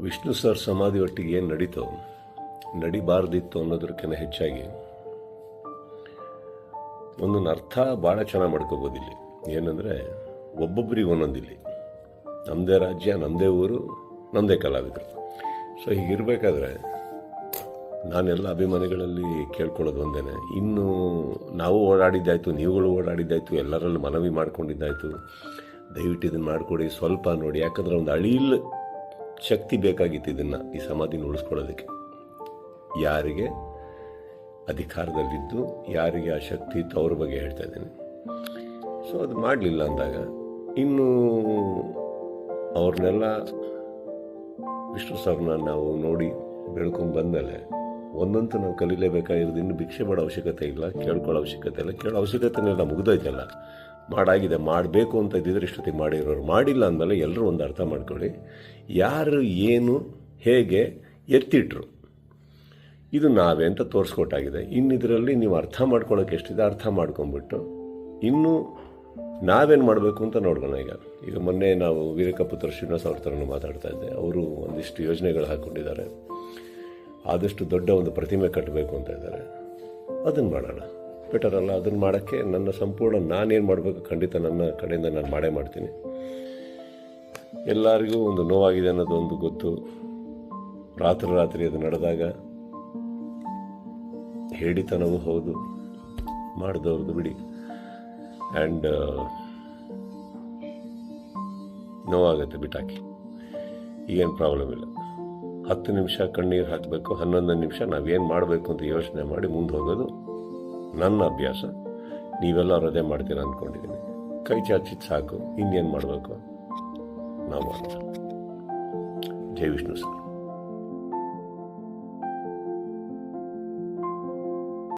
Vishnu sir ಸಮಾಧಿ ಒಟ್ಟಿಗೆ ಏನು ನಡೀತೋ ನಡಿಬಾರ್ದಿತ್ತು ಅನ್ನೋದಕ್ಕಿಂತ ಹೆಚ್ಚಾಗಿ ಒಂದೊಂದು ಅರ್ಥ ಭಾಳ ಚೆನ್ನಾಗಿ ಮಾಡ್ಕೋಬೋದು ಇಲ್ಲಿ. ಏನಂದರೆ ಒಬ್ಬೊಬ್ಬರಿಗೆ ಒಂದೊಂದಿಲ್ಲಿ ನಮ್ಮದೇ ರಾಜ್ಯ, ನಮ್ಮದೇ ಊರು, ನಮ್ಮದೇ ಕಲಾವಿದರು. ಸೊ ಹೀಗಿರಬೇಕಾದ್ರೆ ನಾನೆಲ್ಲ ಅಭಿಮಾನಿಗಳಲ್ಲಿ ಕೇಳ್ಕೊಳ್ಳೋದು ಒಂದೇ, ಇನ್ನು ನಾವು ಓಡಾಡಿದ್ದಾಯಿತು, ನೀವುಗಳು ಓಡಾಡಿದ್ದಾಯಿತು, ಎಲ್ಲರಲ್ಲೂ ಮನವಿ ಮಾಡ್ಕೊಂಡಿದ್ದಾಯಿತು, ದಯವಿಟ್ಟು ಇದನ್ನು ಮಾಡಿಕೊಡಿ, ಸ್ವಲ್ಪ ನೋಡಿ. ಯಾಕಂದರೆ ಒಂದು ಅಳಿಲ್ ಶಕ್ತಿ ಬೇಕಾಗಿತ್ತು ಇದನ್ನು, ಈ ಸಮಾಧಿನ ಉಳಿಸ್ಕೊಳ್ಳೋದಕ್ಕೆ. ಯಾರಿಗೆ ಅಧಿಕಾರದಲ್ಲಿದ್ದು ಯಾರಿಗೆ ಆ ಶಕ್ತಿ ಇತ್ತು ಅವ್ರ ಬಗ್ಗೆ ಹೇಳ್ತಾ ಇದ್ದೀನಿ. ಸೊ ಅದು ಮಾಡಲಿಲ್ಲ ಅಂದಾಗ ಇನ್ನು ಅವ್ರನ್ನೆಲ್ಲ ವಿಷ್ಣು ಸರ್ನ ನಾವು ನೋಡಿ ಬೆಳ್ಕೊಂಡು ಬಂದಮೇಲೆ ಒಂದಂತೂ ನಾವು ಕಲೀಲೇಬೇಕಾಗಿರೋದು. ಇನ್ನು ಭಿಕ್ಷೆ ಮಾಡೋ ಅವಶ್ಯಕತೆ ಇಲ್ಲ, ಕೇಳ್ಕೊಳ್ಳೋ ಅವಶ್ಯಕತೆ ಇಲ್ಲ, ಕೇಳೋ ಅವಶ್ಯಕತೆನೆಲ್ಲ ಮುಗ್ದೋಯ್ತಲ್ಲ. ಮಾಡಾಗಿದೆ, ಮಾಡಬೇಕು ಅಂತ ಇದ್ದಿದ್ರೆ ಇಷ್ಟೊತ್ತಿಗೆ ಮಾಡಿರೋರು. ಮಾಡಿಲ್ಲ ಅಂದಮೇಲೆ ಎಲ್ಲರೂ ಒಂದು ಅರ್ಥ ಮಾಡ್ಕೊಳ್ಳಿ, ಯಾರು ಏನು ಹೇಗೆ ಎತ್ತಿಟ್ರು ಇದು ನಾವೇ ಅಂತ ತೋರಿಸ್ಕೊಟ್ಟಾಗಿದೆ. ಇನ್ನಿದರಲ್ಲಿ ನೀವು ಅರ್ಥ ಮಾಡ್ಕೊಳ್ಳೋಕೆ ಎಷ್ಟಿದೆ ಅರ್ಥ ಮಾಡ್ಕೊಂಬಿಟ್ಟು ಇನ್ನು ನಾವೇನು ಮಾಡಬೇಕು ಅಂತ ನೋಡ್ಕೊಳ್ಳೋಣ. ಈಗ ಮೊನ್ನೆ ನಾವು ವೀರಕಪುತ್ರ ಶ್ರೀನಿವಾಸ್ ಅವ್ರ ಥರನೂ ಮಾತಾಡ್ತಾ ಇದ್ದೆ. ಅವರು ಒಂದಿಷ್ಟು ಯೋಜನೆಗಳು ಹಾಕ್ಕೊಂಡಿದ್ದಾರೆ. ಆದಷ್ಟು ದೊಡ್ಡ ಒಂದು ಪ್ರತಿಮೆ ಕಟ್ಟಬೇಕು ಅಂತ ಇದ್ದಾರೆ. ಅದನ್ನು ಮಾಡೋಣ, ಬೆಟರ್ ಅಲ್ಲ? ಅದನ್ನು ಮಾಡೋಕ್ಕೆ ನನ್ನ ಸಂಪೂರ್ಣ ನಾನೇನು ಮಾಡಬೇಕು ಖಂಡಿತ ನನ್ನ ಕಡೆಯಿಂದ ನಾನು ಮಾಡೇ ಮಾಡ್ತೀನಿ. ಎಲ್ಲರಿಗೂ ಒಂದು ನೋವಾಗಿದೆ ಅನ್ನೋದು ಒಂದು ಗೊತ್ತು. ರಾತ್ರಿ ಅದು ನಡೆದಾಗ ಹೇಳಿತನವೂ ಹೌದು, ಮಾಡಿದವ್ರದ್ದು ಬಿಡಿ. ಆ್ಯಂಡ್ ನೋವಾಗುತ್ತೆ, ಬಿಟ್ಟಾಕಿ, ಈಗೇನು ಪ್ರಾಬ್ಲಮ್ ಇಲ್ಲ. 10 ನಿಮಿಷ ಕಣ್ಣೀರು ಹಾಕಬೇಕು, 11 ನಿಮಿಷ ನಾವೇನು ಮಾಡಬೇಕು ಅಂತ ಯೋಚನೆ ಮಾಡಿ ಮುಂದೆ ಹೋಗೋದು ನನ್ನ ಅಭ್ಯಾಸ. ನೀವೆಲ್ಲರೂ ಅದೇ ಮಾಡ್ತೀರ ಅಂದ್ಕೊಂಡಿದ್ದೀನಿ. ಕೈ ಚಾಚಿದ್ದು ಸಾಕು, ಇನ್ನೇನು ಮಾಡಬೇಕು ನಾವು ಮಾಡೋಣ. ಜೈ ವಿಷ್ಣು ಸರ್.